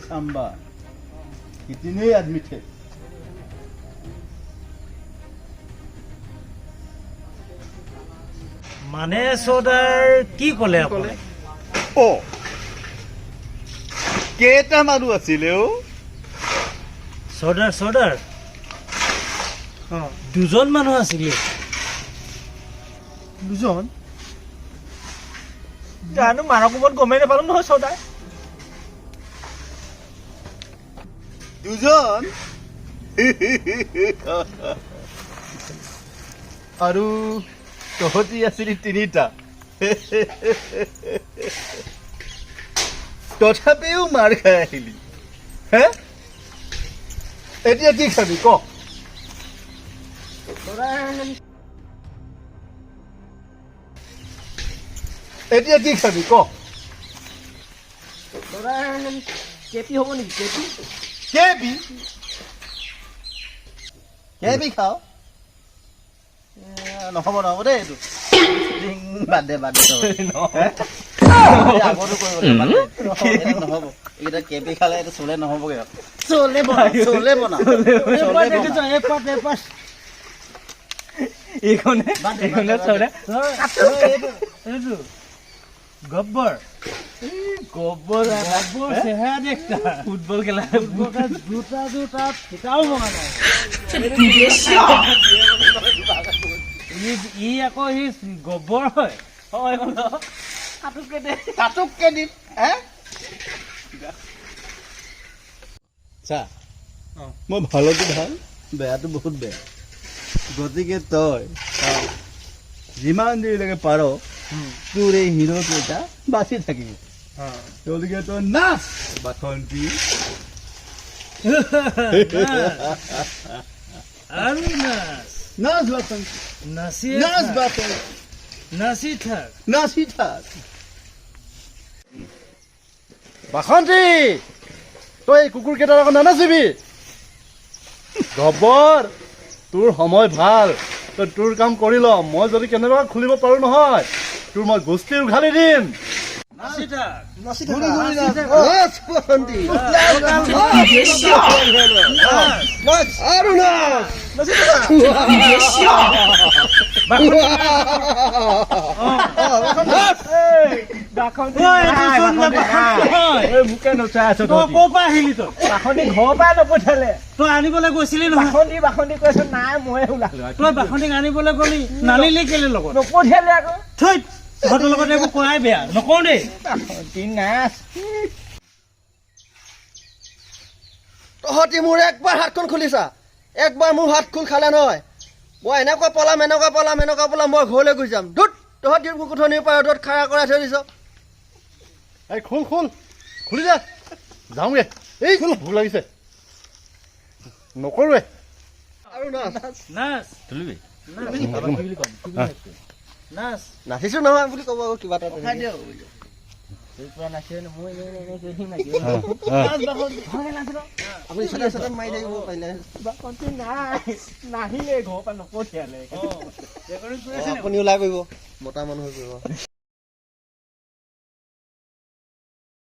सांबा कितने आदमी थे মানে সদাৰ কি ক'লে আপুনি ओ केटा मानु आছিলে ओ সদাৰ দুজন মানুহ আছিলে দুজন জানো মানৰ কোবত গমেই নাপালো নহয় সদায় দুজন আৰু তহতি আছিলি তিনিটা তথাপিও মাৰ খাই আহিলি হে এতিয়া কি খাবি ক এতিয়া কি খাবি ক কেপি হ'ব নেকি কেপি কেবি কেবি খাও নহ'ব নহ'ব দেই এইটো বাদ দে আগতো কৰিব নহ'ব এইকেইটা কেবি খালে এইটো চলে নহ'বগৈ চলে বনা এইখনে চলে গব্বৰ চেহেৰা দেখতা ফুটবল খেলা জোতা ফিটাও ভঙা নাই ই আকৌ সি গব্বৰ হয় কাটুককে দিম চা মই ভালতো ভাল বেয়াটো বহুত বেয়া গতিকে তই যিমান দেৰিলৈকে পাৰ তোৰ এই হিৰোটো এটা বাচি থাকিব গতিকে তই নাচ বাসন্তী আৰু নাচ নাচ বাসন্তী নাচ বাসন্তী নাচি থাক নাচি থাক বাসন্তী তই এই কুকুৰ কেইটাৰ লগত নানাচিবি গব্বৰ তোৰ সময় ভাল তই তোৰ কাম কৰি ল মই যদি কেনেবাকৈ খুলিব পাৰো নহয় তোৰ মই গোষ্ঠী উঘালি দিম নাচি থাক নাচ বাসন্তী আৰু মোকে নচাই আছ তই ক'ৰ পৰা আহিলি তই বাসন্তী ঘৰৰ পৰাই নপঠিয়ালে তই আনিবলৈ গৈছিলি নহয় বাসন্তী কৈছ নাই ময়ে ওলালো তই বাসন্তীক আনিবলৈ গলি নানিলি কেলে লগত নপঠিয়ালে আকৌ থৈ তহঁতৰ লগত এইবোৰ কৰাই বেয়া নকওঁ দেই বাসন্তী নাচ তহঁতি মোৰ একবাৰ হাতখন খুলিছা একবাৰ মোৰ হাত খোল খালে নহয় মই এনেকুৱা পলাম মই ঘৰলৈ গুচি যাম ধুত তহঁতি কোঠনিৰ পৰা ৰ'দত খাৰা কৰাই থৈ দিছ এই খুলি যা যাওঁগে এই ভোক লাগিছে নকৰোৱে আৰু নাচ নাচ নাচ নাচিছো নহয় বুলি ক'ব আকৌ কিবা এটা আপুনি চটা চটা মাৰি থাকিব পাৰিলে নাহিলে ঘৰৰ পৰা নপঠিয়ালে আপুনি ওলাই কৰিব মতা মানুহ কৰিব